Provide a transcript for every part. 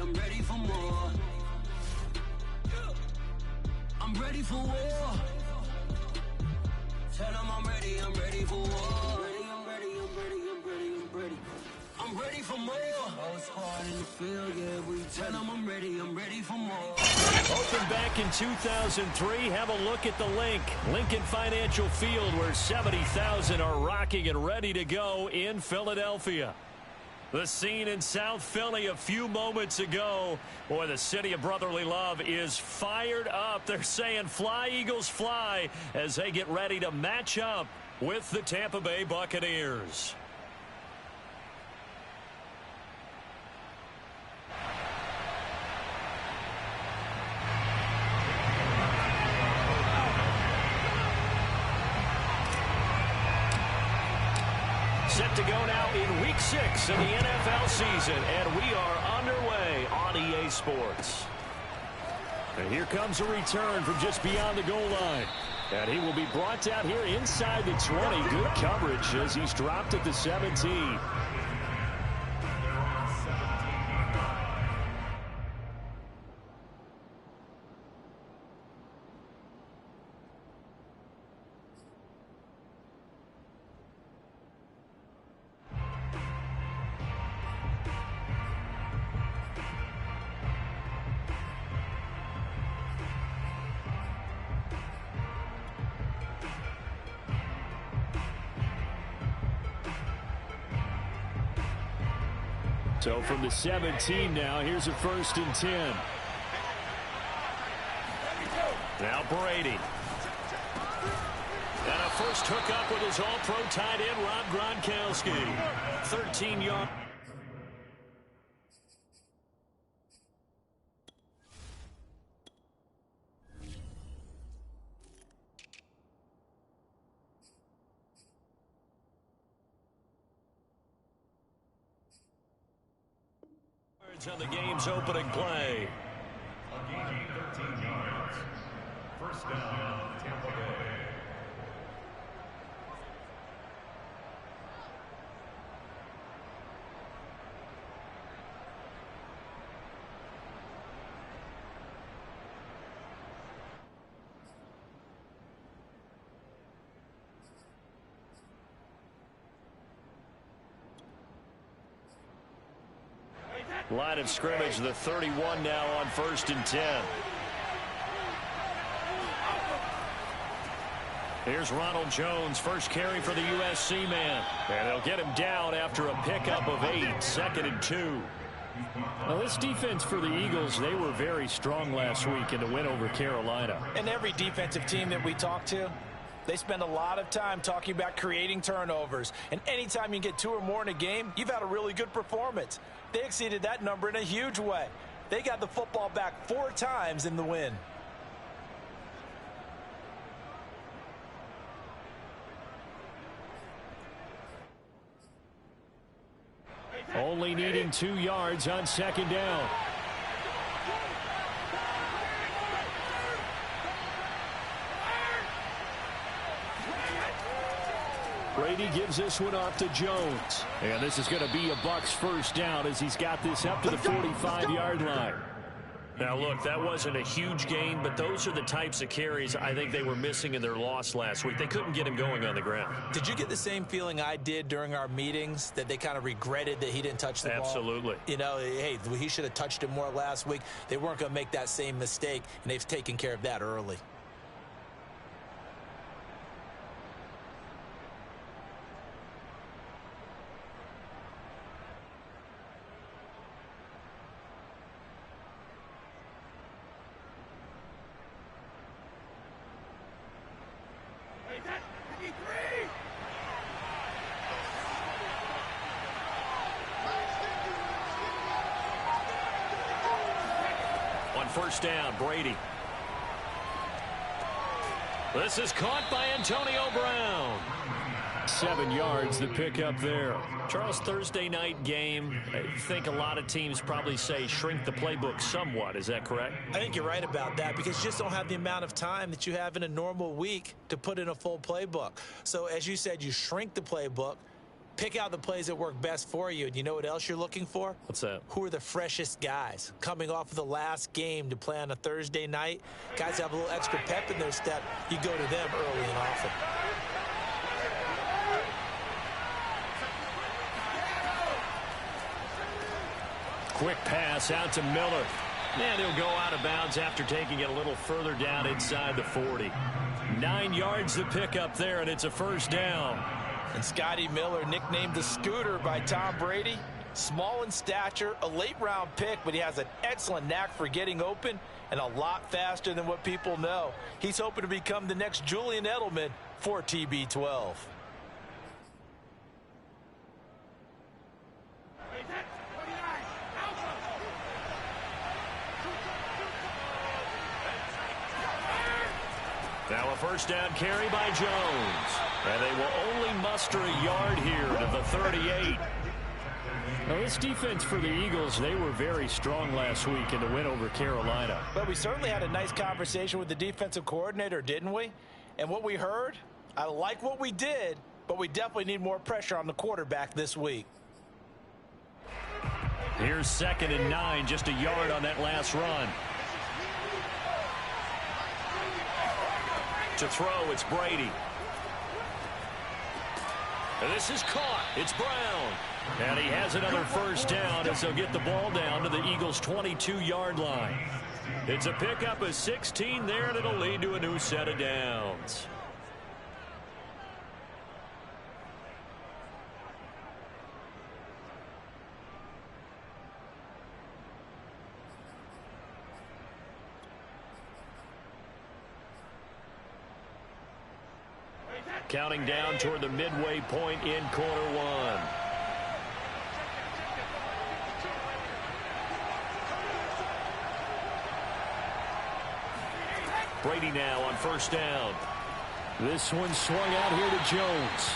I'm ready for more. I'm ready for war. Tell them I'm ready for war. I'm ready for more. Whole squad in the field, yeah, we tell them I'm ready for more. Opened back in 2003, have a look at the Lincoln Financial Field, where 70,000 are rocking and ready to go in Philadelphia. The scene in South Philly a few moments ago. Boy, the city of brotherly love is fired up. They're saying fly, Eagles, fly, as they get ready to match up with the Tampa Bay Buccaneers. Set to go now in Week 6 of the NFL season, and we are underway on EA Sports. And here comes a return from just beyond the goal line. And he will be brought down here inside the 20. Good coverage as he's dropped at the 17. So from the 17 now, here's a 1st and 10. Now Brady. And a first hookup with his all-pro tight end, Rob Gronkowski. 13 yards. On the game's opening play. A gain of 13 yards. First down, Tampa Bay. Line of scrimmage, the 31 now on 1st and 10. Here's Ronald Jones, first carry for the USC man. And they'll get him down after a pickup of 8, 2nd and 2. Now, this defense for the Eagles, they were very strong last week in the win over Carolina. And every defensive team that we talk to, they spend a lot of time talking about creating turnovers. And anytime you get 2 or more in a game, you've had a really good performance. They exceeded that number in a huge way. They got the football back 4 times in the win. Only needing 2 yards on 2nd down. Brady gives this one off to Jones. And this is going to be a Bucs first down as he's got this up to the 45-yard line. Now, look, that wasn't a huge gain, but those are the types of carries I think they were missing in their loss last week. They couldn't get him going on the ground. Did you get the same feeling I did during our meetings, that they kind of regretted that he didn't touch the ball? Absolutely. You know, hey, he should have touched it more last week. They weren't going to make that same mistake, and they've taken care of that early. First down, Brady. This is caught by Antonio Brown. 7 yards, the pickup there. Charles, Thursday night game, I think a lot of teams probably say shrink the playbook somewhat. Is that correct? I think you're right about that, because you just don't have the amount of time that you have in a normal week to put in a full playbook. So as you said, you shrink the playbook. Pick out the plays that work best for you. And you know what else you're looking for? What's that? Who are the freshest guys? Coming off of the last game to play on a Thursday night, guys have a little extra pep in their step. You go to them early and often. Quick pass out to Miller. And he'll go out of bounds after taking it a little further down inside the 40. 9 yards to pick up there, and it's a first down. And Scotty Miller, nicknamed the Scooter by Tom Brady. Small in stature, a late-round pick, but he has an excellent knack for getting open and a lot faster than what people know. He's hoping to become the next Julian Edelman for TB12. Now a first down carry by Jones. And they will only muster a yard here to the 38. Now, this defense for the Eagles, they were very strong last week in the win over Carolina. But we certainly had a nice conversation with the defensive coordinator, didn't we? And what we heard, I like what we did, but we definitely need more pressure on the quarterback this week. Here's 2nd and 9, just a yard on that last run. To throw, it's Brady. And this is caught. It's Brown. And he has another first down as they'll get the ball down to the Eagles' 22-yard line. It's a pickup of 16 there, and it'll lead to a new set of downs. Counting down toward the midway point in quarter one. Brady now on first down. This one swung out here to Jones.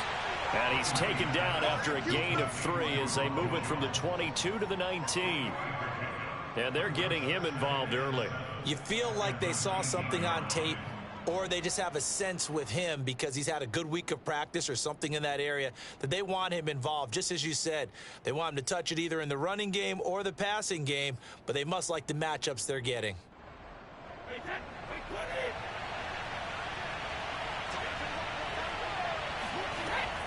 And he's taken down after a gain of 3 as they move it from the 22 to the 19. And they're getting him involved early. You feel like they saw something on tape, or they just have a sense with him because he's had a good week of practice or something in that area that they want him involved. Just as you said, they want him to touch it either in the running game or the passing game, but they must like the matchups they're getting.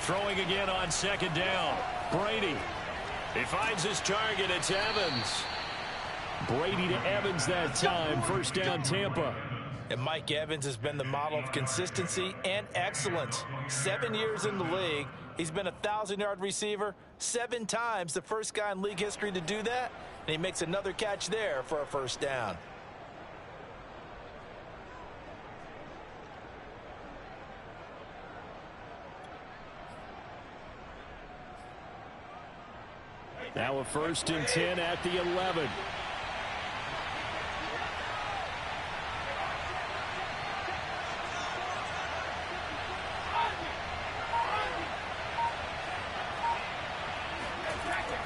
Throwing again on 2nd down. Brady. He finds his target. It's Evans. Brady to Evans that time. First down, Tampa. And Mike Evans has been the model of consistency and excellence. 7 years in the league. He's been a 1,000-yard receiver 7 times, the first guy in league history to do that. And he makes another catch there for a first down. Now a 1st and 10 at the 11.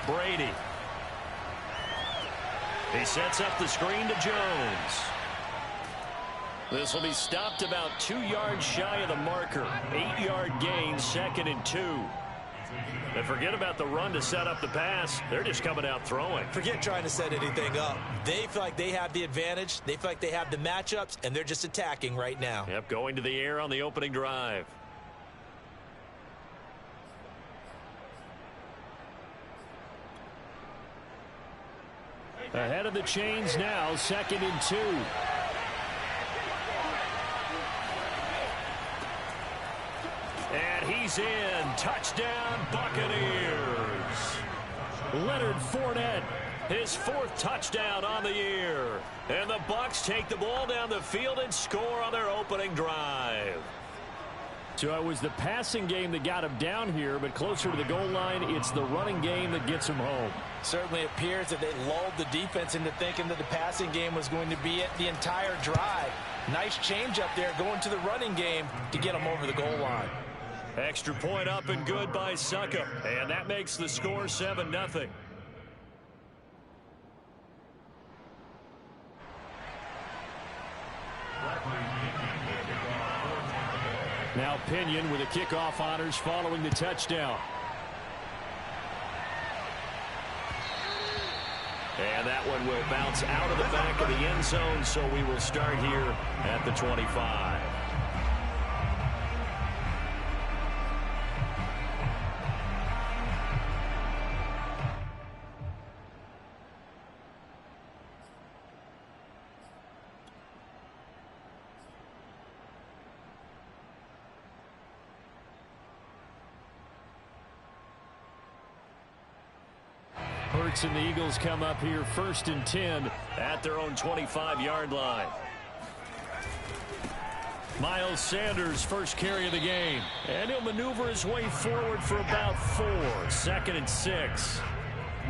Brady. He sets up the screen to Jones. This will be stopped about 2 yards shy of the marker. 8-yard gain, 2nd and 2. And forget about the run to set up the pass. They're just coming out throwing. Forget trying to set anything up. They feel like they have the advantage. They feel like they have the matchups, and they're just attacking right now. Yep, going to the air on the opening drive. Ahead of the chains now, 2nd and 2. And he's in. Touchdown, Buccaneers. Leonard Fournette. His 4th touchdown on the year. And the Bucs take the ball down the field and score on their opening drive. So it was the passing game that got him down here, but closer to the goal line, it's the running game that gets him home. Certainly appears that they lulled the defense into thinking that the passing game was going to be it the entire drive. Nice change up there going to the running game to get them over the goal line. Extra point up and good by Suckup. And that makes the score 7-0. Now Pinion with the kickoff honors following the touchdown. one will bounce out of the back of the end zone, so we will start here at the 25. Hurts and the Eagles come up here 1st and 10 at their own 25-yard line. Miles Sanders, first carry of the game. And he'll maneuver his way forward for about 4. 2nd and 6.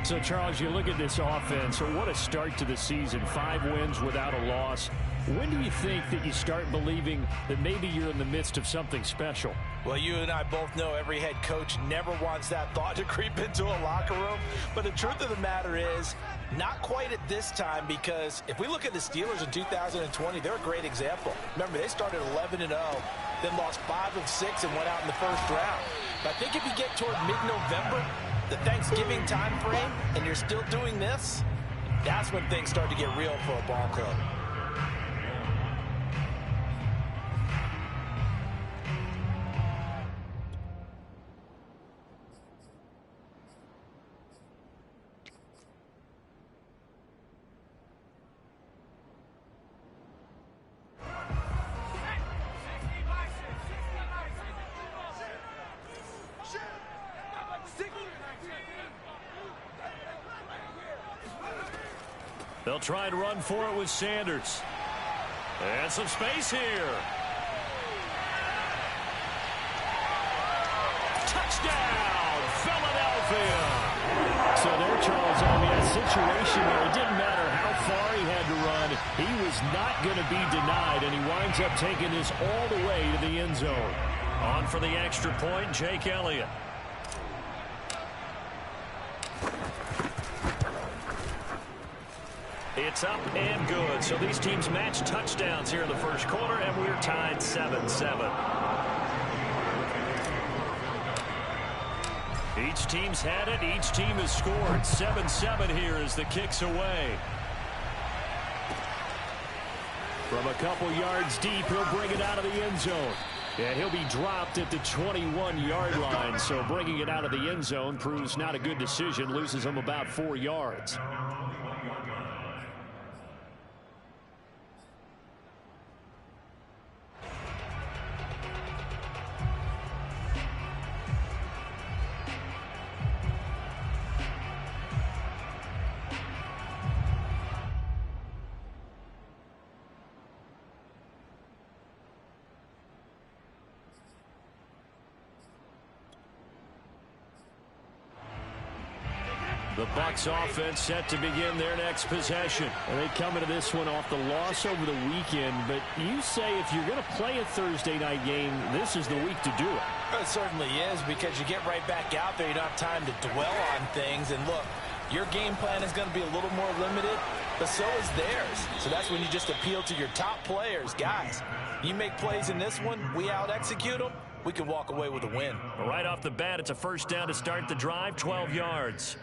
So, Charles, you look at this offense, so what a start to the season. 5 wins without a loss. When do you think that you start believing that maybe you're in the midst of something special? Well, you and I both know every head coach never wants that thought to creep into a locker room. But the truth of the matter is, not quite at this time, because if we look at the Steelers in 2020, they're a great example. Remember, they started 11-0, then lost 5 of 6 and went out in the first round. But I think if you get toward mid-November, the Thanksgiving time frame, and you're still doing this, that's when things start to get real for a ball club. They'll try and run for it with Sanders. And some space here. Touchdown, Philadelphia. So there, Charles, I mean, a situation where it didn't matter how far he had to run. He was not going to be denied, and he winds up taking this all the way to the end zone. On for the extra point, Jake Elliott. It's up and good. So these teams match touchdowns here in the first quarter, and we're tied 7-7. Each team's had it. Each team has scored. 7-7 here as the kick's away. From a couple yards deep, he'll bring it out of the end zone. And he'll be dropped at the 21-yard line. So bringing it out of the end zone proves not a good decision. Loses him about 4 yards. The Bucs offense set to begin their next possession. And they come into this one off the loss over the weekend. But you say if you're going to play a Thursday night game, this is the week to do it. It certainly is, because you get right back out there. You don't have time to dwell on things. And look, your game plan is going to be a little more limited, but so is theirs. So that's when you just appeal to your top players. Guys, you make plays in this one, we out-execute them, we can walk away with a win. Right off the bat, it's a first down to start the drive, 12 yards.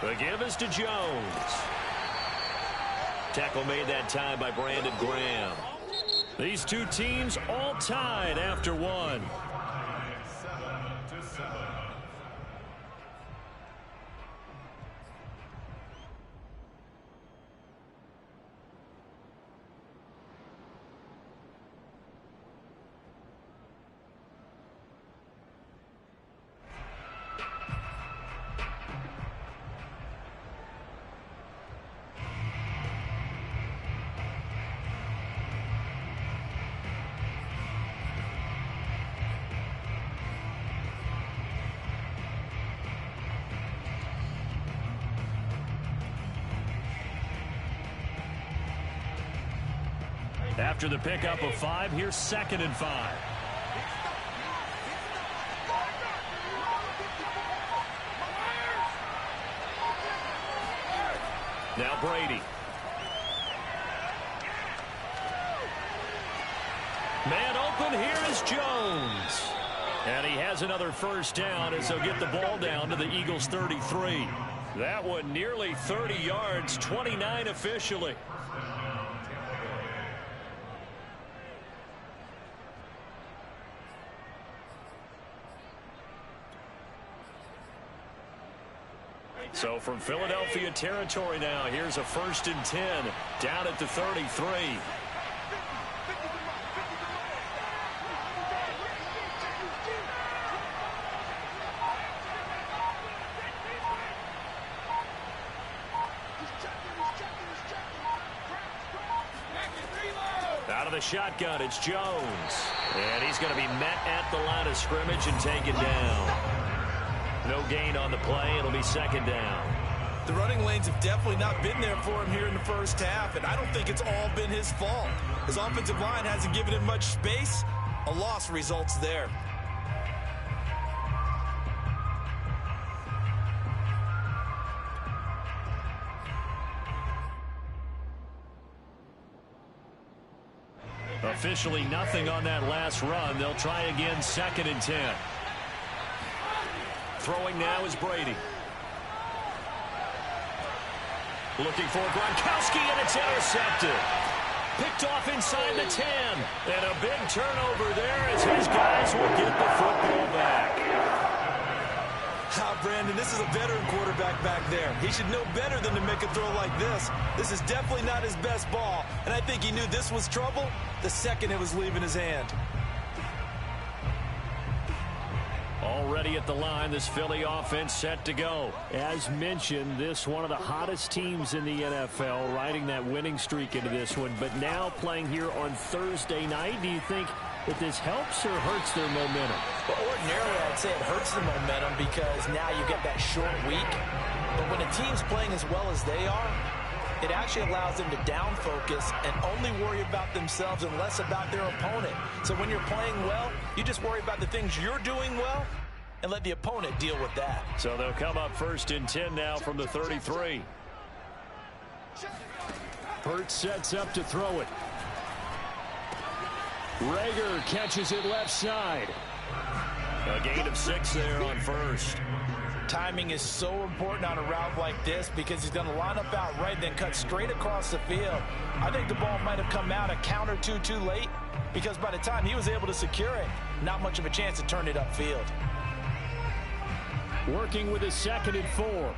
The give is to Jones. Tackle made that time by Brandon Graham. These two teams all tied after one. 7-7. After the pickup of 5, here's 2nd and 5. Now Brady. Man open, here is Jones. And he has another first down as they'll get the ball down to the Eagles' 33. That one nearly 30 yards, 29 officially. So from Philadelphia territory now, here's a 1st and 10 down at the 33. Out of the shotgun, it's Jones. And he's going to be met at the line of scrimmage and taken down. No gain on the play. It'll be 2nd down. The running lanes have definitely not been there for him here in the first half, and I don't think it's all been his fault. His offensive line hasn't given him much space. A loss results there. Officially nothing on that last run. They'll try again, 2nd and 10. Throwing now is Brady. Looking for Gronkowski, and it's intercepted. Picked off inside the 10. And a big turnover there as his guys will get the football back. Brandon, this is a veteran quarterback back there. He should know better than to make a throw like this. This is definitely not his best ball, and I think he knew this was trouble the second it was leaving his hand. Already at the line, this Philly offense set to go. As mentioned, this one of the hottest teams in the NFL, riding that winning streak into this one, but now playing here on Thursday night. Do you think that this helps or hurts their momentum? Well, ordinarily, I'd say it hurts the momentum because now you get that short week. But when a team's playing as well as they are, it actually allows them to down focus and only worry about themselves and less about their opponent. So when you're playing well, you just worry about the things you're doing well and let the opponent deal with that. So they'll come up 1st and 10 now from the 33. Hurts sets up to throw it. Rager catches it left side. A gain of 6 there on 1st. Timing is so important on a route like this because he's going to line up out right, then cut straight across the field. I think the ball might have come out a count or two too late because by the time he was able to secure it, not much of a chance to turn it upfield. Working with a 2nd and 4.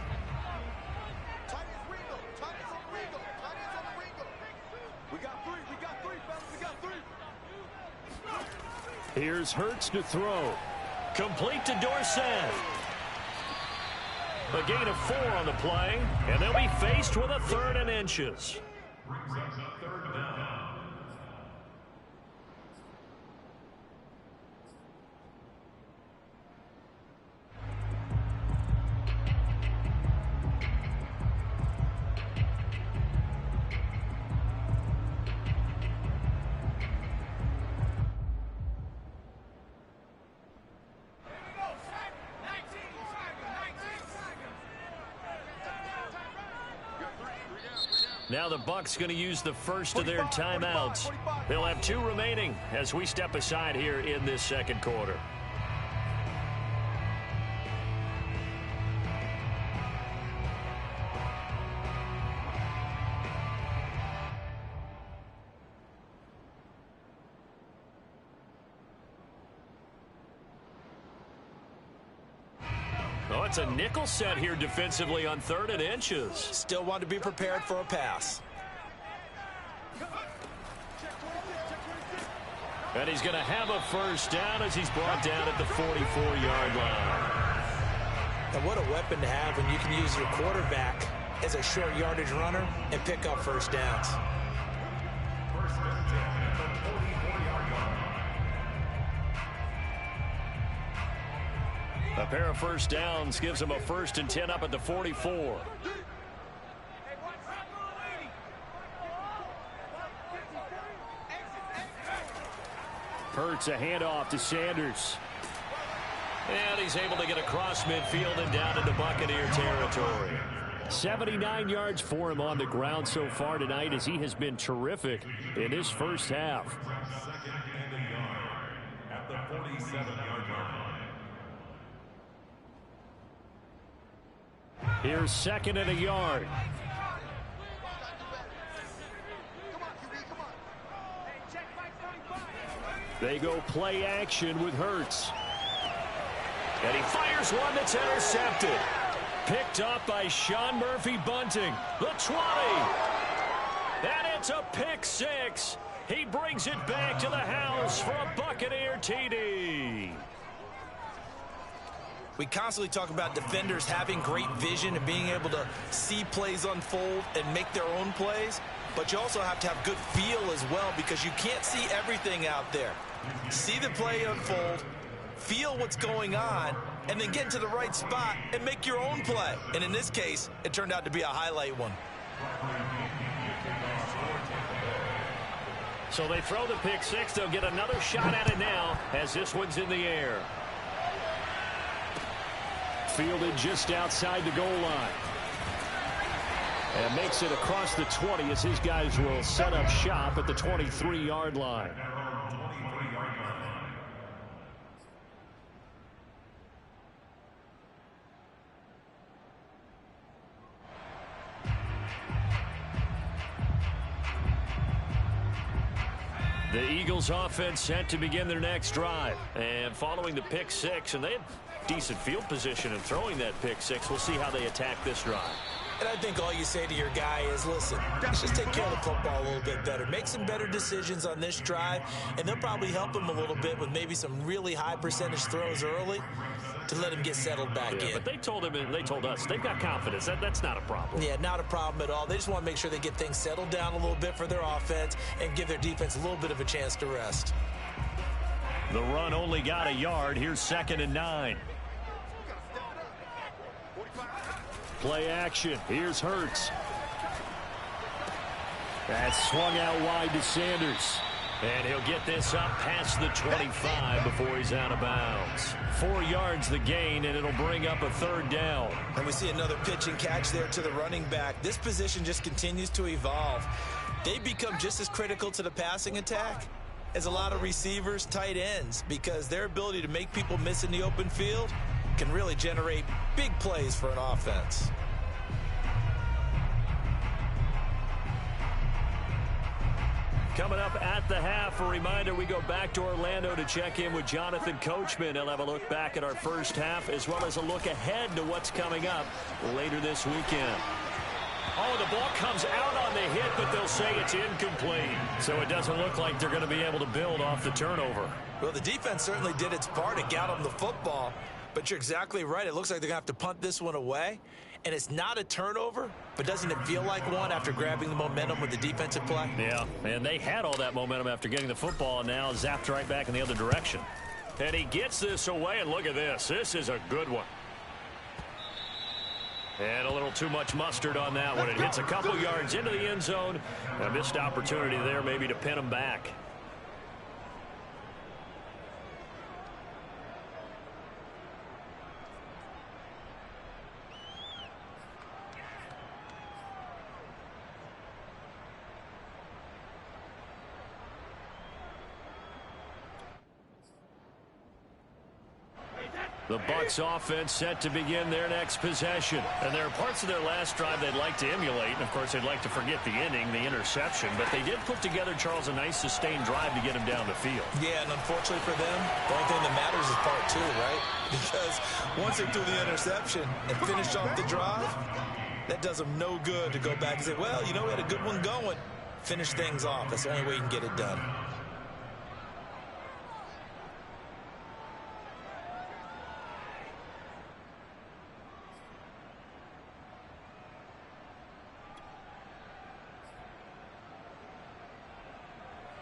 Here's Hurts to throw. Complete to Dorsett. A gain of 4 on the play, and they'll be faced with a 3rd and inches. Now the Bucs going to use the first of their timeouts. They'll have 2 remaining as we step aside here in this 2nd quarter. Oh, it's a nickel set here defensively on 3rd and inches. Still want to be prepared for a pass. And he's going to have a first down as he's brought down at the 44-yard line. And what a weapon to have when you can use your quarterback as a short yardage runner and pick up first downs. A pair of first downs gives him a 1st and 10 up at the 44. Hurts a handoff to Sanders. And he's able to get across midfield and down into Buccaneer territory. 79 yards for him on the ground so far tonight as he has been terrific in this first half. Second and a yard at the 47-yard line. Here's second and a yard. They go play action with Hurts. And he fires one that's intercepted. Picked up by Sean Murphy-Bunting. The 20. And it's a pick six. He brings it back to the house for a Buccaneer TD. We constantly talk about defenders having great vision and being able to see plays unfold and make their own plays. But you also have to have good feel as well because you can't see everything out there. See the play unfold, feel what's going on, and then get into the right spot and make your own play. And in this case, it turned out to be a highlight one. So they throw the pick six. They'll get another shot at it now as this one's in the air. Fielded just outside the goal line. And makes it across the 20 as his guys will set up shop at the 23-yard line. The Eagles offense set to begin their next drive. And following the pick six, and they had decent field position in throwing that pick six. We'll see how they attack this drive. And I think all you say to your guy is, listen, let's just take care of the football a little bit better. Make some better decisions on this drive, and they'll probably help him a little bit with maybe some really high percentage throws early to let him get settled back in. But they told him, and they told us, they've got confidence. That's not a problem. Yeah, not a problem at all. They just want to make sure they get things settled down a little bit for their offense and give their defense a little bit of a chance to rest. The run only got a yard. Here's 2nd and 9. Play action. Here's Hurts. That's swung out wide to Sanders. And he'll get this up past the 25 before he's out of bounds. 4 yards the gain, and it'll bring up a 3rd down. And we see another pitch and catch there to the running back. This position just continues to evolve. They become just as critical to the passing attack as a lot of receivers, tight ends, because their ability to make people miss in the open field can really generate big plays for an offense. Coming up at the half, a reminder, we go back to Orlando to check in with Jonathan Coachman. He'll have a look back at our first half as well as a look ahead to what's coming up later this weekend. Oh, the ball comes out on the hit, but they'll say it's incomplete. So it doesn't look like they're going to be able to build off the turnover. Well, the defense certainly did its part to get them the football, but you're exactly right. It looks like they're going to have to punt this one away. And it's not a turnover, but doesn't it feel like one after grabbing the momentum with the defensive play? Yeah, and they had all that momentum after getting the football, and now zapped right back in the other direction. And he gets this away, and look at this. This is a good one. And a little too much mustard on that one. It hits a couple yards into the end zone. A missed opportunity there maybe to pin him back. The Bucs offense set to begin their next possession. And there are parts of their last drive they'd like to emulate. And, of course, they'd like to forget the ending, the interception. But they did put together, Charles, a nice sustained drive to get him down the field. Yeah, and unfortunately for them, the only thing that matters is part 2, right? Because once they threw the interception and finished off the drive, that does them no good to go back and say, well, you know, we had a good one going. Finish things off. That's the only way you can get it done.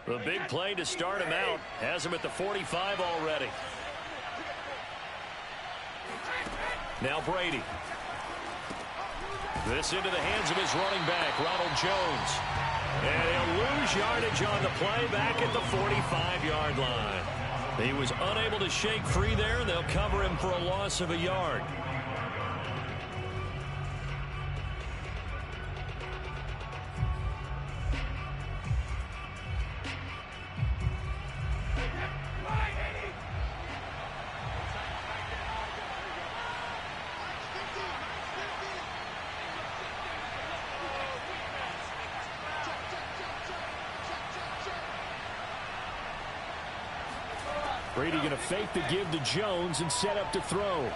The big play to start him out has him at the 45 already. Now Brady. This into the hands of his running back, Ronald Jones. And he'll lose yardage on the play back at the 45-yard line. He was unable to shake free there. They'll cover him for a loss of a yard. Brady going to fake the give to Jones and set up to throw.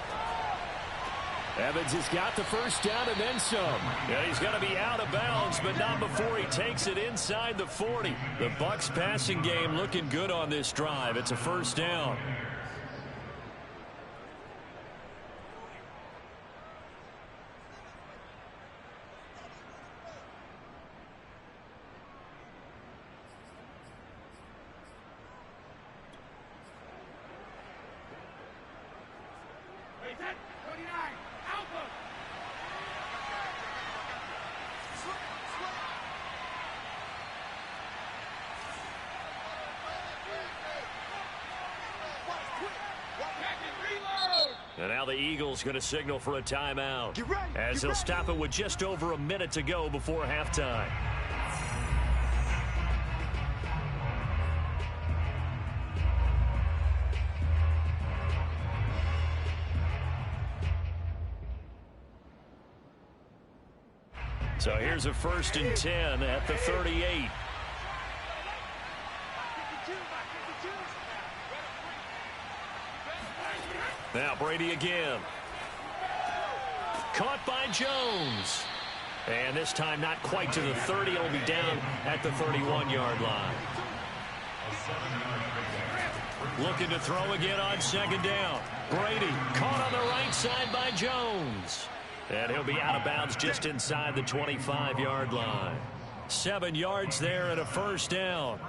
Evans has got the first down and then some. Yeah, he's going to be out of bounds, but not before he takes it inside the 40. The Bucs passing game looking good on this drive. It's a first down. And now the Eagles going to signal for a timeout as they'll stop it with just over a minute to go before halftime. So here's a 1st and 10 at the 38. Now Brady again. Caught by Jones. And this time not quite to the 30. It'll be down at the 31-yard line. Looking to throw again on 2nd down. Brady caught on the right side by Jones. And he'll be out of bounds just inside the 25-yard line. 7 yards there and a first down.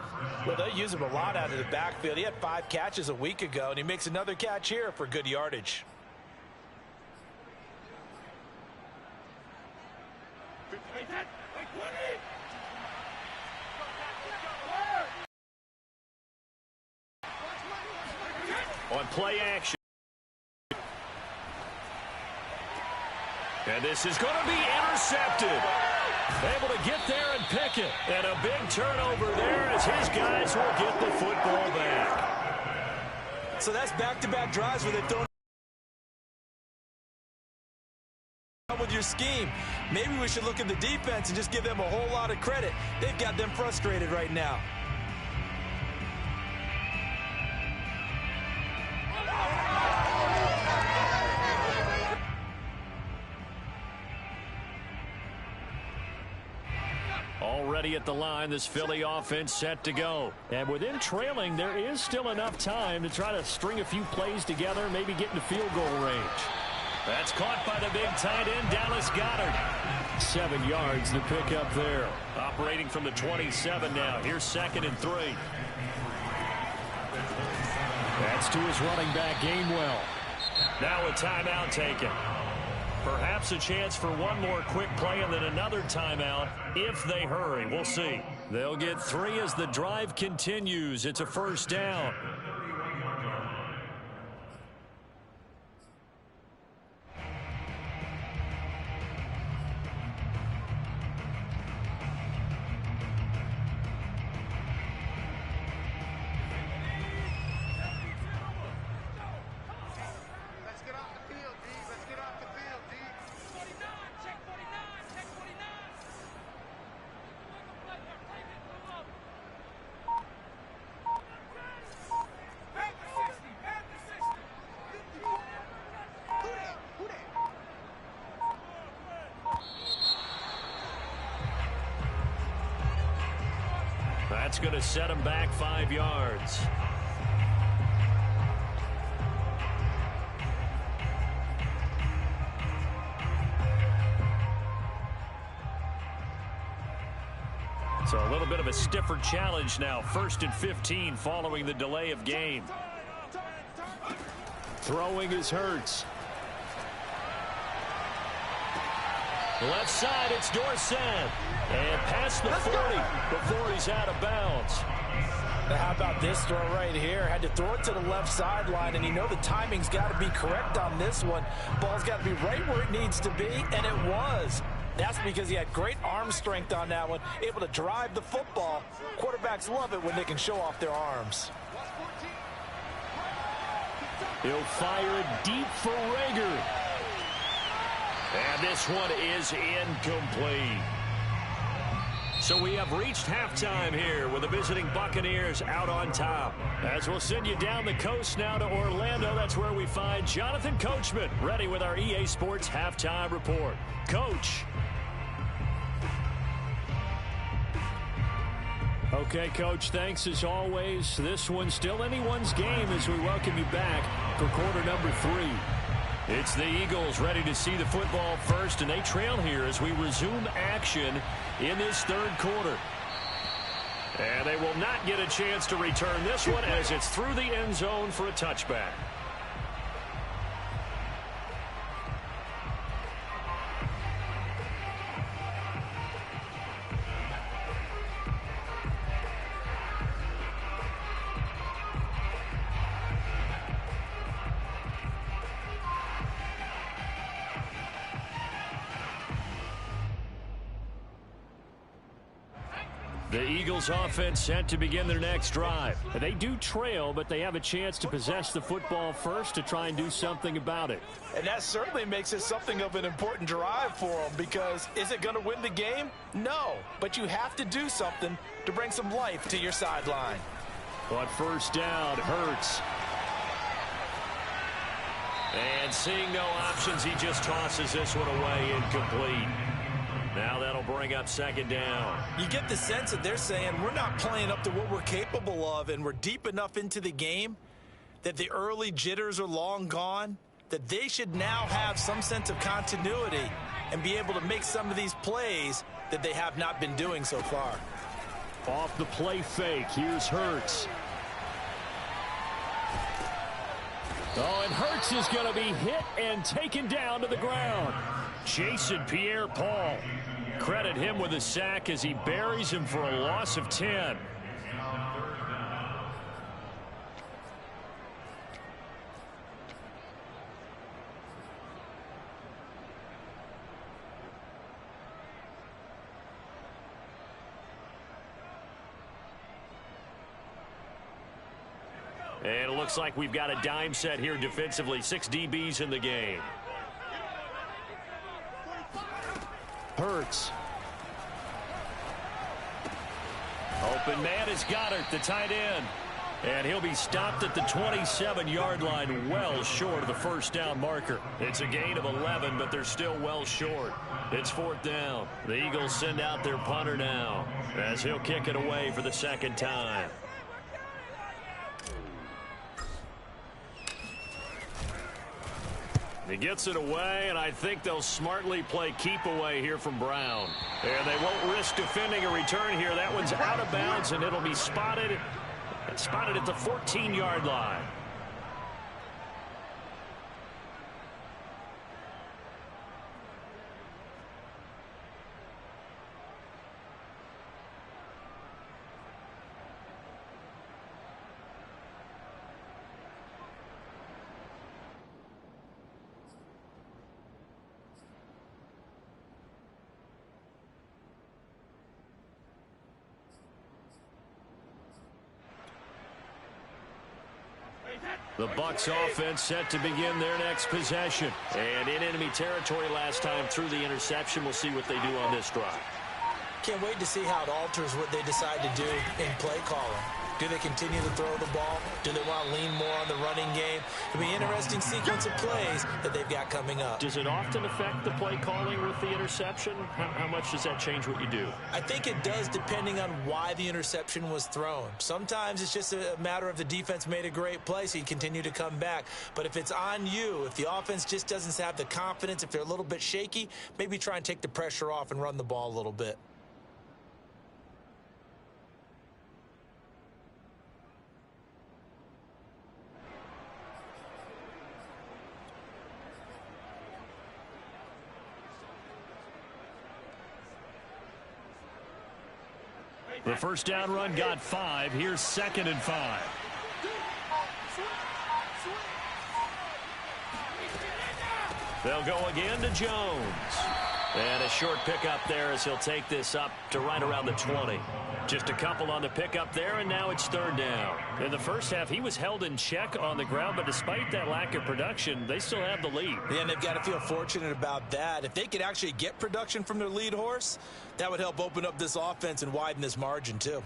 Well, they use him a lot out of the backfield. He had 5 catches a week ago, and he makes another catch here for good yardage. On play action. And this is going to be intercepted. Able to get there and pick it. And a big turnover there as his guys will get the football back. So that's back-to-back drives where they've thrown with your scheme. Maybe we should look at the defense and just give them a whole lot of credit. They've got them frustrated right now. Already at the line, this Philly offense set to go. And within trailing, there is still enough time to try to string a few plays together, maybe get into field goal range. That's caught by the big tight end, Dallas Goedert. 7 yards to pick up there. Operating from the 27 now. Here's 2nd and 3. That's to his running back, Gainwell. Now a timeout taken. Perhaps a chance for one more quick play and then another timeout if they hurry. We'll see. They'll get 3 as the drive continues. It's a first down. That's going to set him back 5 yards. So a little bit of a stiffer challenge now. 1st and 15 following the delay of game. Throwing is Hurts. Left side, it's Dorsett. And past the 40 before he's out of bounds. Now how about this throw right here? Had to throw it to the left sideline, and you know the timing's got to be correct on this one. Ball's got to be right where it needs to be, and it was. That's because he had great arm strength on that one, able to drive the football. Quarterbacks love it when they can show off their arms. He'll fire it deep for Rager. And this one is incomplete. So we have reached halftime here with the visiting Buccaneers out on top. As we'll send you down the coast now to Orlando, that's where we find Jonathan Coachman ready with our EA Sports halftime report. Coach. Okay, Coach, thanks as always. This one's still anyone's game as we welcome you back for quarter number 3. It's the Eagles ready to see the football first, and they trail here as we resume action in this third quarter. And they will not get a chance to return this one as it's through the end zone for a touchback. The Eagles offense set to begin their next drive. They do trail, but they have a chance to possess the football first to try and do something about it. And that certainly makes it something of an important drive for them, because is it going to win the game? No, but you have to do something to bring some life to your sideline. But first down, Hurts. And seeing no options, he just tosses this one away, incomplete. Now that'll bring up second down. You get the sense that they're saying we're not playing up to what we're capable of, and we're deep enough into the game that the early jitters are long gone, that they should now have some sense of continuity and be able to make some of these plays that they have not been doing so far. Off the play fake, here's Hurts. Oh, and Hurts is going to be hit and taken down to the ground. Jason Pierre-Paul. Credit him with a sack as he buries him for a loss of 10. And it looks like we've got a dime set here defensively. 6 DBs in the game. Hurts. Open man is Goddard, the tight end. And he'll be stopped at the 27-yard line, well short of the first down marker. It's a gain of 11, but they're still well short. It's fourth down. The Eagles send out their punter now as he'll kick it away for the second time. He gets it away, and I think they'll smartly play keep away here from Brown. And they won't risk defending a return here. That one's out of bounds, and it'll be spotted at the 14-yard line. The Bucs offense set to begin their next possession. And in enemy territory last time through the interception. We'll see what they do on this drive. Can't wait to see how it alters what they decide to do in play calling. Do they continue to throw the ball? Do they want to lean more on the running game? It'll be an interesting sequence of plays that they've got coming up. Does it often affect the play calling with the interception? How much does that change what you do? I think it does, depending on why the interception was thrown. Sometimes it's just a matter of the defense made a great play, so you continue to come back. But if it's on you, if the offense just doesn't have the confidence, if they're a little bit shaky, maybe try and take the pressure off and run the ball a little bit. The first down run got 5. Here's 2nd and 5. They'll go again to Jones. And a short pickup there as he'll take this up to right around the 20. Just a couple on the pickup there, and now it's 3rd down. In the first half, he was held in check on the ground, but despite that lack of production, they still have the lead. Yeah, and they've got to feel fortunate about that. If they could actually get production from their lead horse, that would help open up this offense and widen this margin too.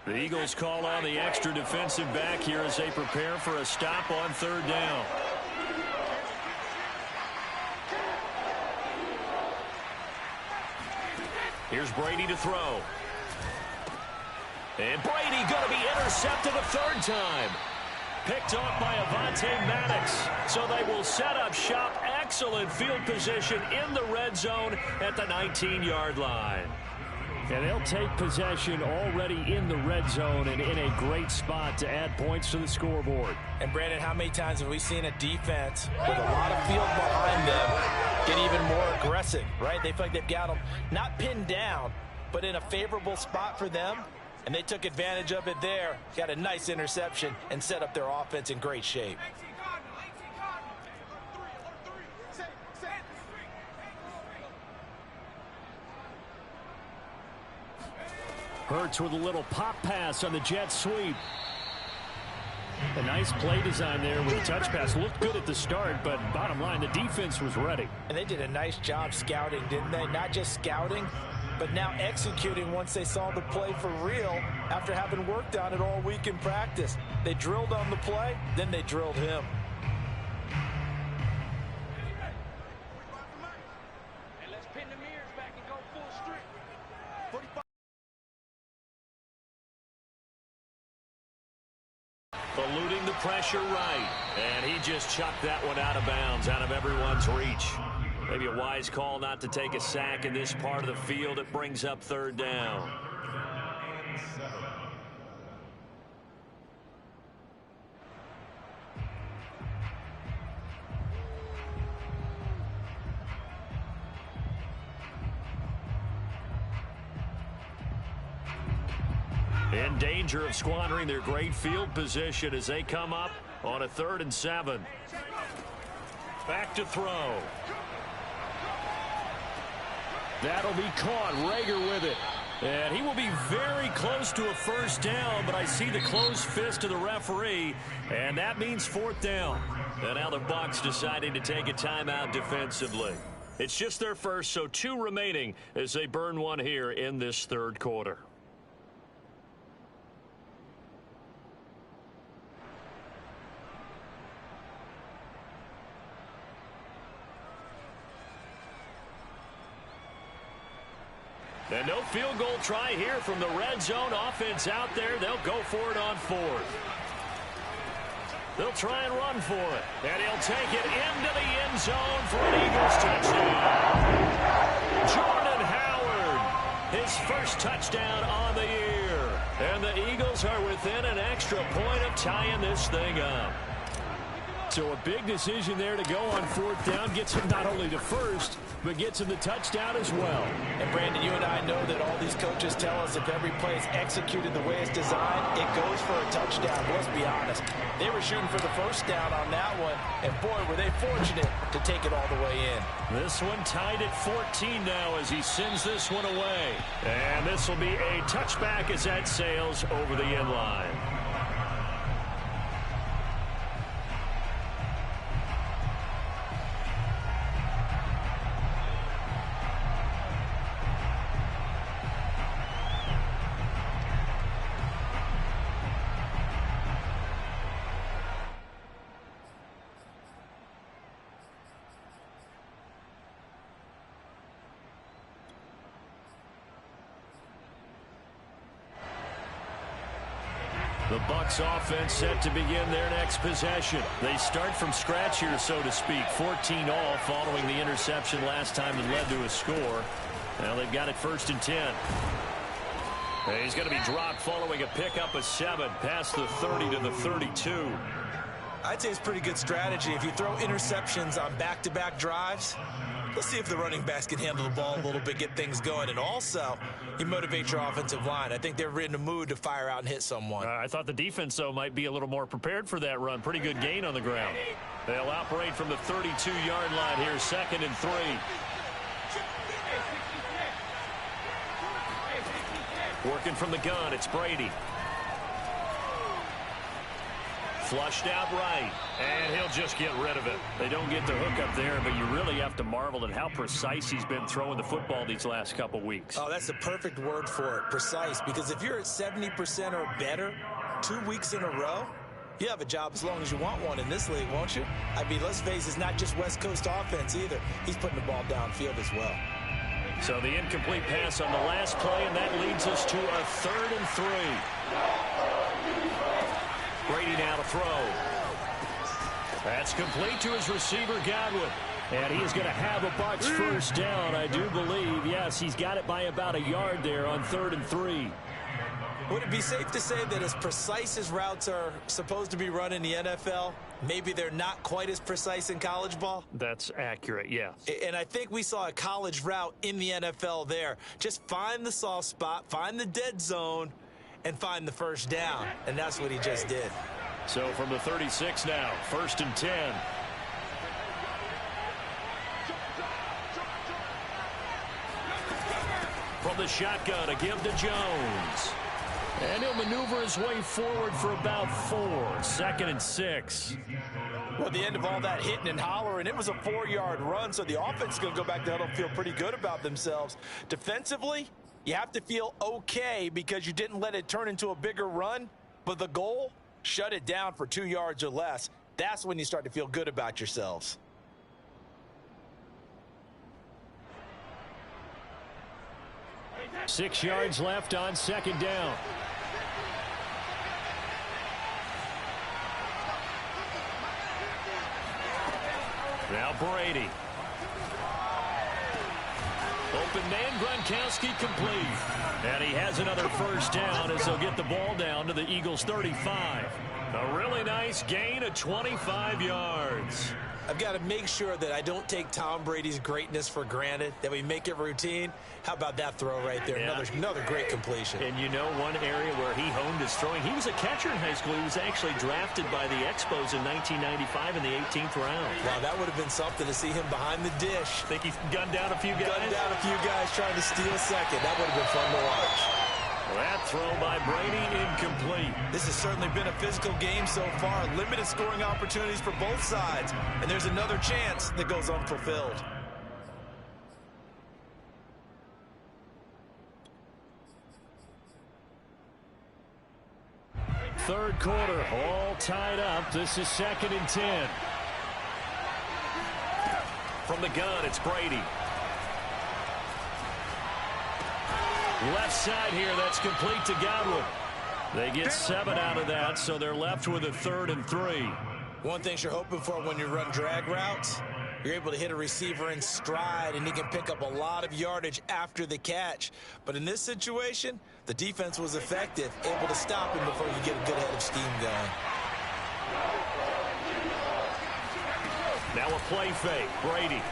The Eagles call on the extra defensive back here as they prepare for a stop on 3rd down. Here's Brady to throw. And Brady going to be intercepted a 3rd time. Picked off by Avonte Maddox. So they will set up shop. Excellent field position in the red zone at the 19-yard line. And they'll take possession already in the red zone and in a great spot to add points to the scoreboard. And, Brandon, how many times have we seen a defense with a lot of field behind them get even more aggressive, right? They feel like they've got them not pinned down, but in a favorable spot for them, and they took advantage of it there, got a nice interception, and set up their offense in great shape. Hurts with a little pop pass on the jet sweep. A nice play design there with a touch pass. Looked good at the start, but bottom line, the defense was ready. And they did a nice job scouting, didn't they? Not just scouting, but now executing once they saw the play for real after having worked on it all week in practice. They drilled on the play, then they drilled him. Eluding the pressure right. And he just chucked that one out of bounds, out of everyone's reach. Maybe a wise call not to take a sack in this part of the field. It brings up 3rd down. In danger of squandering their great field position as they come up on a 3rd and 7. Back to throw. That'll be caught. Rager with it. And he will be very close to a 1st down, but I see the closed fist of the referee, and that means 4th down. And now the Bucs deciding to take a timeout defensively. It's just their first, so 2 remaining as they burn one here in this 3rd quarter. And no field goal try here from the red zone. Offense out there. They'll go for it on 4th. They'll try and run for it. And he'll take it into the end zone for an Eagles touchdown. Jordan Howard, his first touchdown on the year. And the Eagles are within an extra point of tying this thing up. So a big decision there to go on 4th down. Gets him not only to first, but gets him the touchdown as well. And, Brandon, you and I know that all these coaches tell us if every play is executed the way it's designed, it goes for a touchdown. But let's be honest. They were shooting for the 1st down on that one, and, boy, were they fortunate to take it all the way in. This one tied at 14 now as he sends this one away. And this will be a touchback as that sails over the end line. The Bucs offense set to begin their next possession. They start from scratch here, so to speak. 14 all following the interception last time that led to a score. Now they've got it 1st and 10. And he's going to be dropped following a pickup of 7 past the 30 to the 32. I'd say it's pretty good strategy. If you throw interceptions on back-to-back drives, let's see if the running backs can handle the ball a little bit, get things going. And also, you motivate your offensive line. I think they're in the mood to fire out and hit someone. I thought the defense, though, might be a little more prepared for that run. Pretty good gain on the ground. They'll operate from the 32-yard line here, 2nd and 3. Working from the gun, it's Brady. Flushed out right, and he'll just get rid of it. They don't get the hook up there, but you really have to marvel at how precise he's been throwing the football these last couple weeks. Oh, that's the perfect word for it, precise, because if you're at 70% or better 2 weeks in a row, you have a job as long as you want one in this league, won't you? I mean, let's face it, it's not just West Coast offense either. He's putting the ball downfield as well. So the incomplete pass on the last play, and that leads us to a 3rd and 3. Brady now to throw. That's complete to his receiver, Godwin. And he is going to have a Bucs first down, I do believe. Yes, he's got it by about a yard there on 3rd and 3. Would it be safe to say that as precise as routes are supposed to be run in the NFL, maybe they're not quite as precise in college ball? That's accurate, yeah. And I think we saw a college route in the NFL there. Just find the soft spot, find the dead zone, and find the first down. And that's what he just did. So from the 36 now, 1st and 10. From the shotgun, a give to Jones. And he'll maneuver his way forward for about 4. 2nd and 6. Well, at the end of all that hitting and hollering, it was a 4-yard run, so the offense is going to go back there and feel pretty good about themselves. Defensively, you have to feel okay because you didn't let it turn into a bigger run, but the goal, shut it down for 2 yards or less. That's when you start to feel good about yourselves. Six yards left on 2nd down. Now Brady. Open man, Gronkowski complete. And he has another first down as they'll get the ball down to the Eagles' 35. A really nice gain of 25 yards. I've got to make sure that I don't take Tom Brady's greatness for granted, that we make it routine. How about that throw right there? Yeah. Another great completion. And you know one area where he honed his throwing, he was a catcher in high school. He was actually drafted by the Expos in 1995 in the 18th round. Wow, that would have been something to see him behind the dish. Think he gunned down a few guys? Gunned down a few guys trying to steal second. That would have been fun to watch. That throw by Brady incomplete. This has certainly been a physical game so far. Limited scoring opportunities for both sides. And there's another chance that goes unfulfilled. Third quarter, all tied up. This is 2nd and 10. From the gun, it's Brady. Left side here, that's complete to Godwin. They get 7 out of that, so they're left with a 3rd and 3. One thing you're hoping for when you run drag routes, you're able to hit a receiver in stride, and he can pick up a lot of yardage after the catch. But in this situation, the defense was effective, able to stop him before you get a good head of steam going. Now a play fake, Brady.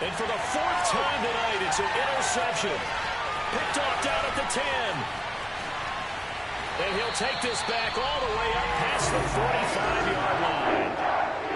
And for the 4th time tonight, it's an interception. Picked off down at the 10. And he'll take this back all the way up past the 45-yard line.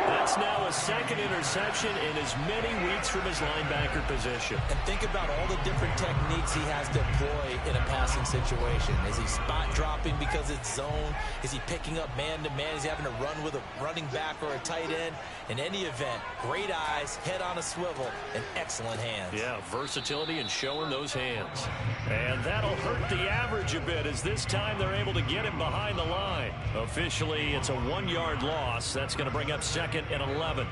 That's now a 2nd interception in as many weeks from his linebacker position. And think about all the different techniques he has to employ in a passing situation. Is he spot dropping because it's zone? Is he picking up man-to-man? Is he having to run with a running back or a tight end? In any event, great eyes, head on a swivel, and excellent hands. Yeah, versatility and showing those hands. And that'll hurt the average a bit as this time they're able to get him behind the line. Officially, it's a 1-yard loss. That's going to bring up 2nd and 11.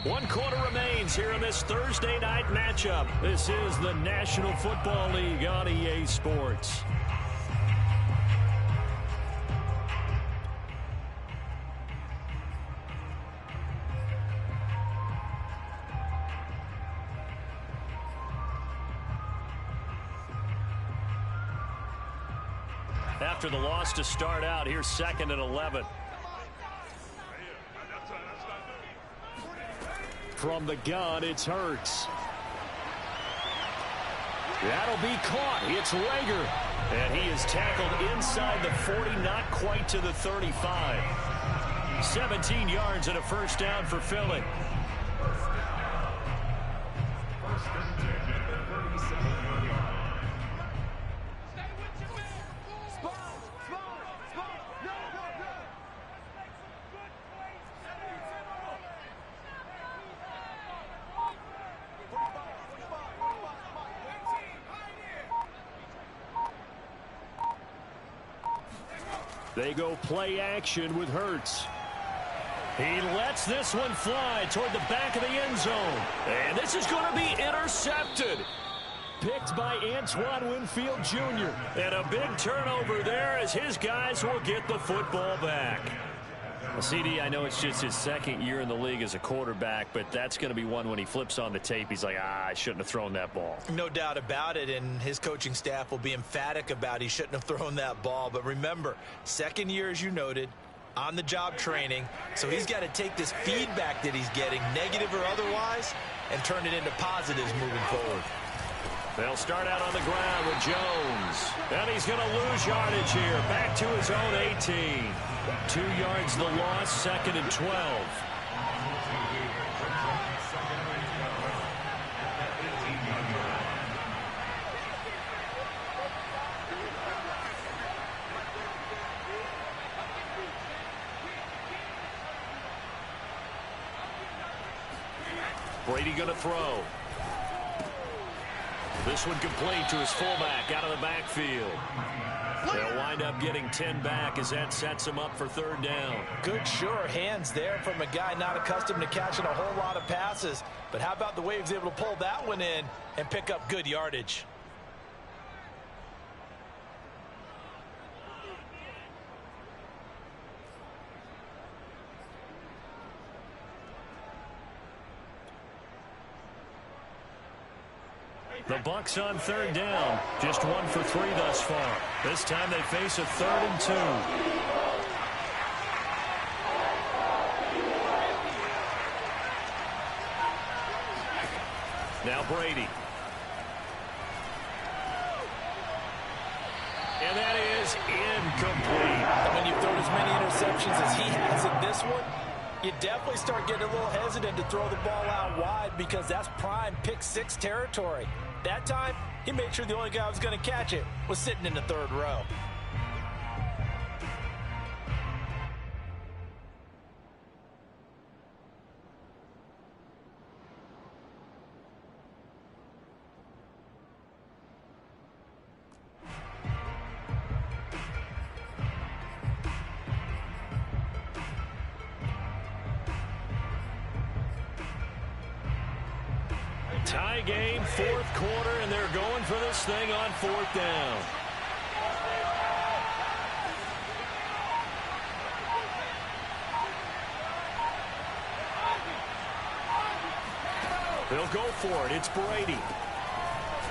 One quarter remains here in this Thursday night matchup. This is the National Football League on EA Sports. after the loss to start out. Here's 2nd and 11. From the gun, it's Hurts. That'll be caught. It's Rager. And he is tackled inside the 40, not quite to the 35. 17 yards and a first down for Philly. They go play action with Hurts. He lets this one fly toward the back of the end zone. And this is going to be intercepted. Picked by Antoine Winfield Jr. And a big turnover there as his guys will get the football back. Well, CD, I know it's just his 2nd year in the league as a quarterback, but that's going to be one when he flips on the tape. He's like, I shouldn't have thrown that ball. No doubt about it, and his coaching staff will be emphatic about he shouldn't have thrown that ball. But remember, 2nd year, as you noted, on-the-job training, so he's got to take this feedback that he's getting, negative or otherwise, and turn it into positives moving forward. They'll start out on the ground with Jones. And he's going to lose yardage here. Back to his own 18. 2 yards the loss, 2nd and 12. Brady going to throw. This one complete to his fullback out of the backfield. They'll wind up getting 10 back as that sets him up for 3rd down. Good, sure hands there from a guy not accustomed to catching a whole lot of passes. But how about the way he was able to pull that one in and pick up good yardage? The Bucs on 3rd down. Just 1 for 3 thus far. This time they face a 3rd and 2. Now Brady. And that is incomplete. And when you've thrown as many interceptions as he has in this one, you definitely start getting a little hesitant to throw the ball out wide because that's prime pick 6 territory. That time, he made sure the only guy who was going to catch it was sitting in the 3rd row. Tie game, 4th quarter, and they're going for this thing on 4th down. They'll go for it. It's Brady.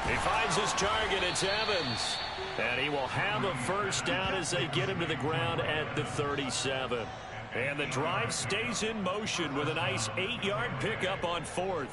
He finds his target. It's Evans. And he will have a first down as they get him to the ground at the 37. And the drive stays in motion with a nice 8-yard pickup on 4th.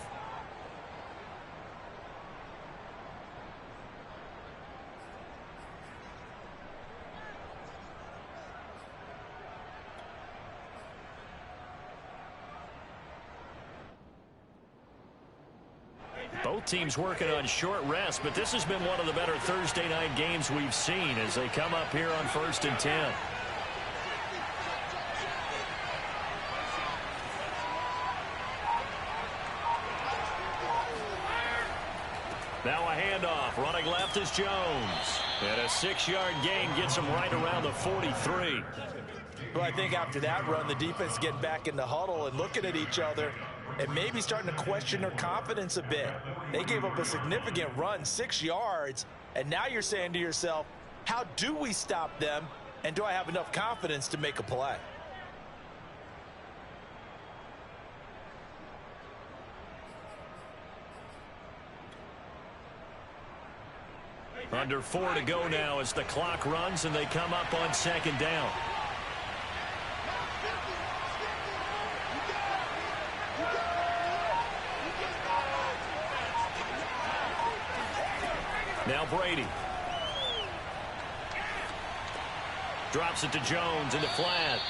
Both teams working on short rest, but this has been one of the better Thursday night games we've seen as they come up here on 1st and 10. Now a handoff. Running left is Jones. And a 6-yard gain gets him right around the 43. Well, I think after that run, the defense getting back in the huddle and looking at each other and maybe starting to question their confidence a bit. They gave up a significant run, 6 yards, and now you're saying to yourself, how do we stop them, and do I have enough confidence to make a play? Under 4 to go now as the clock runs and they come up on second down. Now Brady. Drops it to Jones into flat.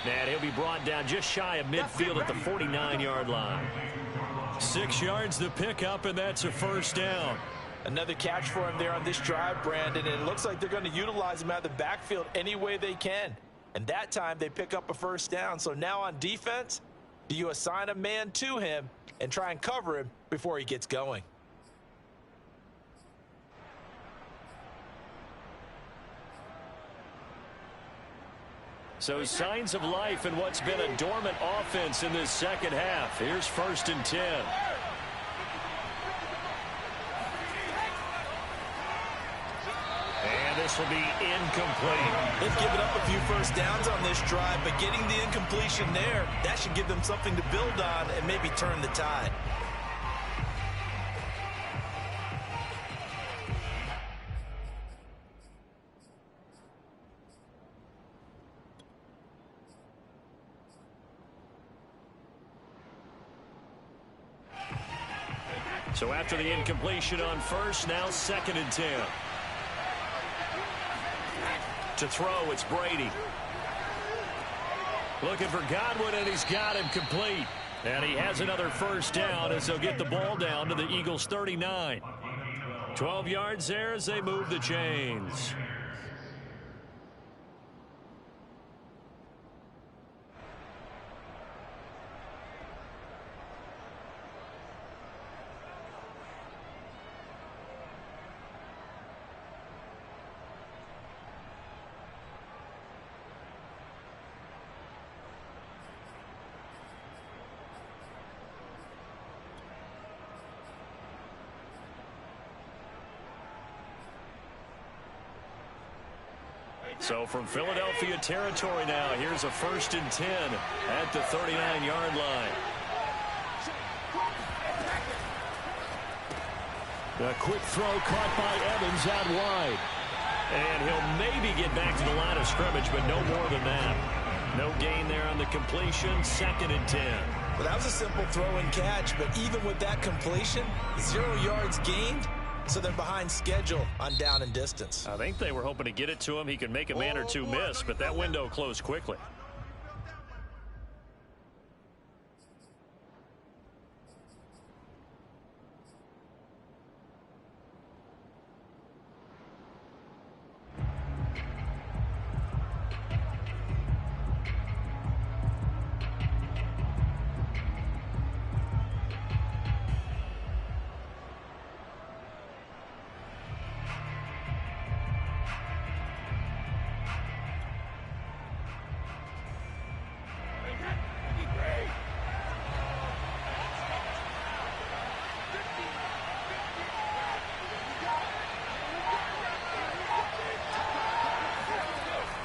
And he'll be brought down just shy of midfield at the 49-yard line. 6 yards the pickup, and that's a first down. Another catch for him there on this drive, Brandon, and it looks like they're going to utilize him out of the backfield any way they can. And that time they pick up a first down. So now on defense, do you assign a man to him and try and cover him before he gets going? So signs of life in what's been a dormant offense in this second half. Here's 1st and 10. And this will be incomplete. They've given up a few first downs on this drive, but getting the incompletion there, that should give them something to build on and maybe turn the tide. So after the incompletion on first, now 2nd and 10. To throw, it's Brady. Looking for Godwin, and he's got him complete. And he has another first down as they'll get the ball down to the Eagles' 39. 12 yards there as they move the chains. So from Philadelphia territory now, here's a 1st and 10 at the 39-yard line. A quick throw caught by Evans out wide. And he'll maybe get back to the line of scrimmage, but no more than that. No gain there on the completion, 2nd and 10. Well, that was a simple throw and catch, but even with that completion, 0 yards gained. So they're behind schedule on down and distance. I think they were hoping to get it to him. He could make a man or two miss, but that window closed quickly.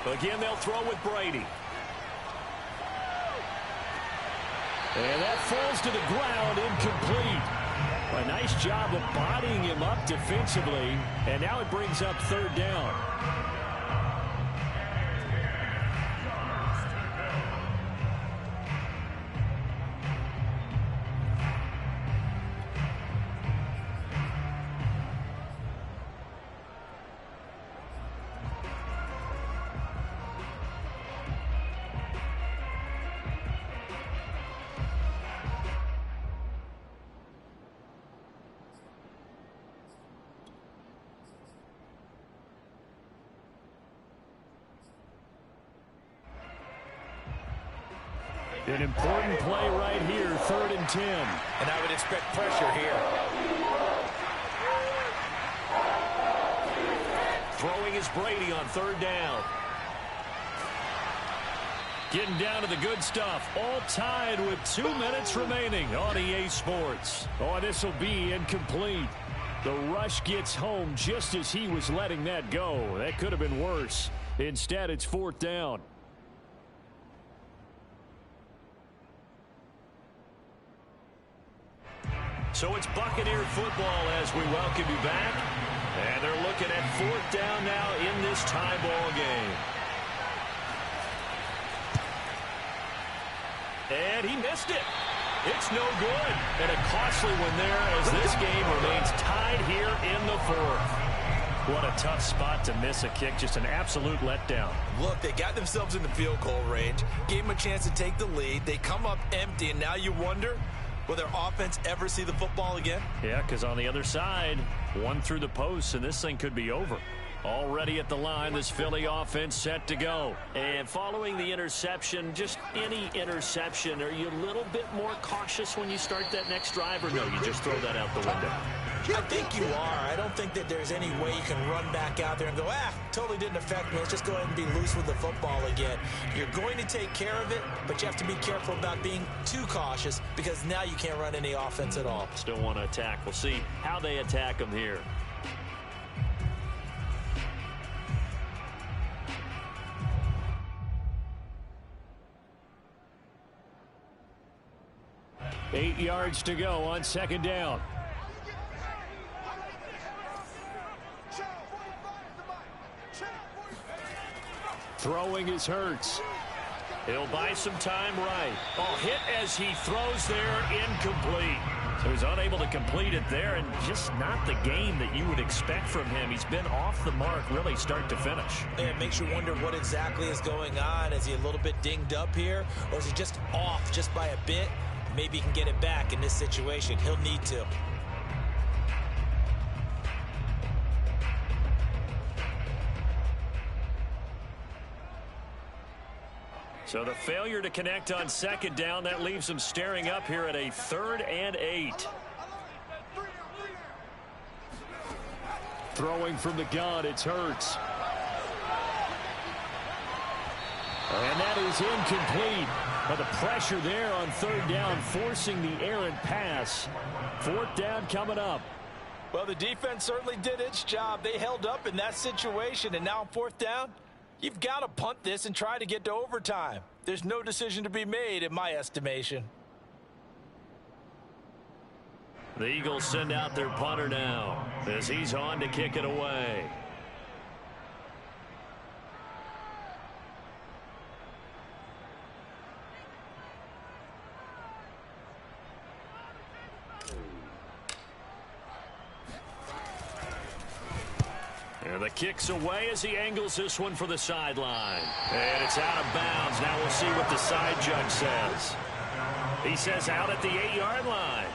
Again, they'll throw with Brady. And that falls to the ground, incomplete. A nice job of bodying him up defensively, and now it brings up 3rd down. An important play right here, 3rd and 10. And I would expect pressure here. Throwing is Brady on 3rd down. Getting down to the good stuff. All tied with 2 minutes remaining on EA Sports. Oh, this will be incomplete. The rush gets home just as he was letting that go. That could have been worse. Instead, it's 4th down. So it's Buccaneer football as we welcome you back. And they're looking at 4th down now in this tie ball game. And he missed it. It's no good. And a costly one there as this game remains tied here in the 4th. What a tough spot to miss a kick. Just an absolute letdown. Look, they got themselves in the field goal range, gave them a chance to take the lead. They come up empty, and now you wonder, will their offense ever see the football again? Yeah, because on the other side, one through the post, and this thing could be over. Already at the line, this Philly offense set to go. And following the interception, just any interception, are you a little bit more cautious when you start that next drive, or no, you just throw that out the window? I think you are. I don't think that there's any way you can run back out there and go, totally didn't affect me. Let's just go ahead and be loose with the football again. You're going to take care of it, but you have to be careful about being too cautious because now you can't run any offense at all. Still want to attack. We'll see how they attack them here. Eight yards to go on 2nd down. Throwing is Hurts. He'll buy some time right. Oh, hit as he throws there, incomplete. So he's unable to complete it there, and just not the game that you would expect from him. He's been off the mark really start to finish. And it makes you wonder what exactly is going on. Is he a little bit dinged up here, or is he just off just by a bit? Maybe he can get it back in this situation. He'll need to. So the failure to connect on 2nd down, that leaves him staring up here at a 3rd and 8. Throwing from the gun, it's Hurts. And that is incomplete. But the pressure there on 3rd down, forcing the errant pass. 4th down coming up. Well, the defense certainly did its job. They held up in that situation, and now on 4th down, you've got to punt this and try to get to overtime. There's no decision to be made in my estimation. The Eagles send out their punter now as he's on to kick it away. And the kick's away as he angles this one for the sideline. And it's out of bounds. Now we'll see what the side judge says. He says out at the 8-yard line.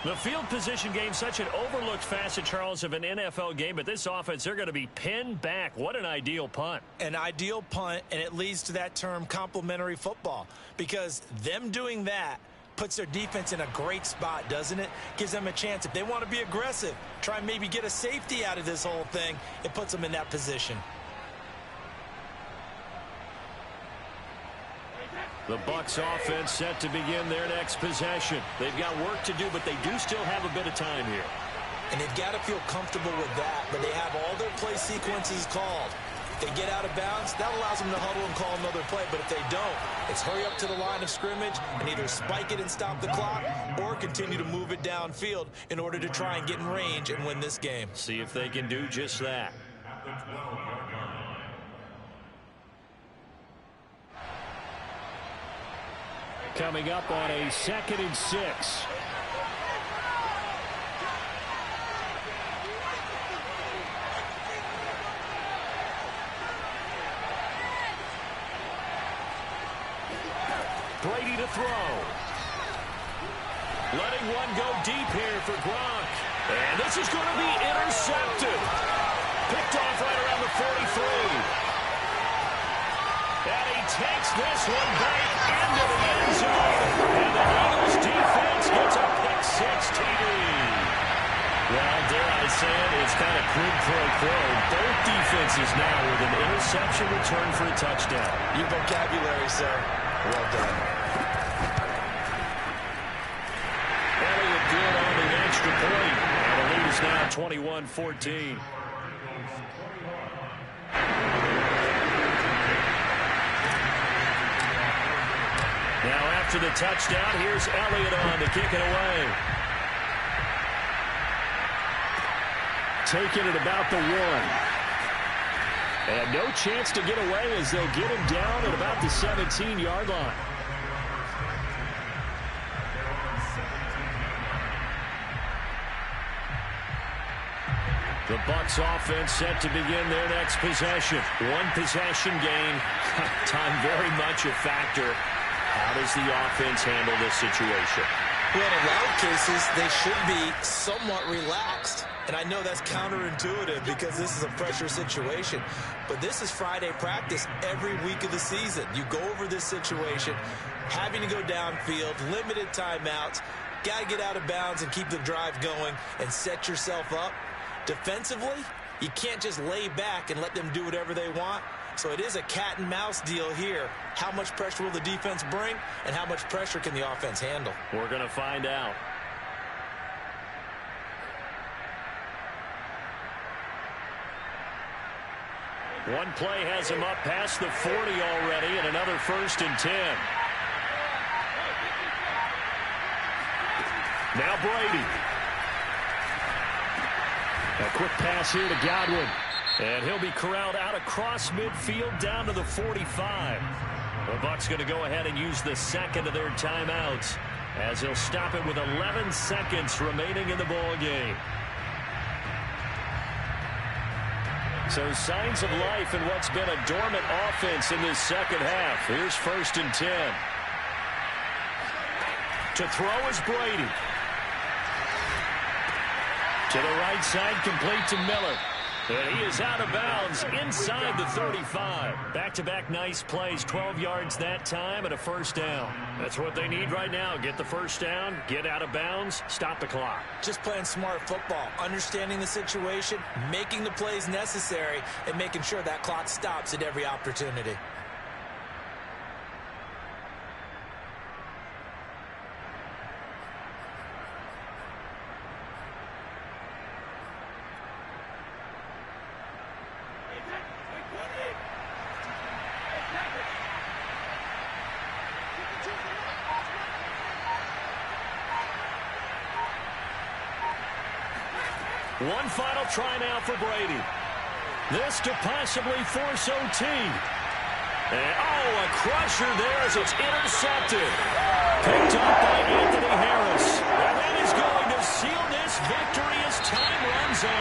The field position game, such an overlooked facet, Charles, of an NFL game, but this offense, they're going to be pinned back. What an ideal punt. An ideal punt, and it leads to that term complementary football, because them doing that puts their defense in a great spot, doesn't it? Gives them a chance. If they want to be aggressive, try and maybe get a safety out of this whole thing, it puts them in that position. The Bucs offense set to begin their next possession. They've got work to do, but they do still have a bit of time here. And they've got to feel comfortable with that, but they have all their play sequences called. If they get out of bounds, that allows them to huddle and call another play. But if they don't, it's hurry up to the line of scrimmage and either spike it and stop the clock or continue to move it downfield in order to try and get in range and win this game. See if they can do just that. Coming up on a 2nd and 6. Brady to throw. Letting one go deep here for Gronk. And this is going to be intercepted. Picked off right around the 43. And he takes this one back into the end zone. And the Eagles defense gets a pick-6 TD. Well, dare I say it, it's kind of quid pro quo. Both defenses now with an interception return for a touchdown. Your vocabulary, sir. Well done. Elliott good on the extra point. And the lead is now 21-14. Now after the touchdown, here's Elliott on to kick it away. taken at about the 1. And no chance to get away as they'll get him down at about the 17-yard line. The Bucs offense set to begin their next possession. One possession gain. Time very much a factor. How does the offense handle this situation? Well, in a lot of cases, they should be somewhat relaxed. And I know that's counterintuitive because this is a pressure situation. But this is Friday practice every week of the season. You go over this situation, having to go downfield, limited timeouts, got to get out of bounds and keep the drive going and set yourself up. Defensively, you can't just lay back and let them do whatever they want. So it is a cat and mouse deal here. How much pressure will the defense bring, and how much pressure can the offense handle? We're going to find out. One play has him up past the 40 already, and another 1st and 10. Now Brady. A quick pass here to Godwin. And he'll be corralled out across midfield down to the 45. The Bucs going to go ahead and use the second of their timeouts as they'll stop it with 11 seconds remaining in the ball game. So signs of life in what's been a dormant offense in this second half. Here's 1st and 10. To throw is Brady. To the right side, complete to Miller. And he is out of bounds inside the 35. Back-to-back nice plays, 12 yards that time and a 1st down. That's what they need right now. Get the 1st down, get out of bounds, stop the clock. Just playing smart football, understanding the situation, making the plays necessary, and making sure that clock stops at every opportunity. One final try now for Brady. This to possibly force OT. And, a crusher there as it's intercepted. Picked up by Anthony Harris. And that is going to seal this victory as time runs out.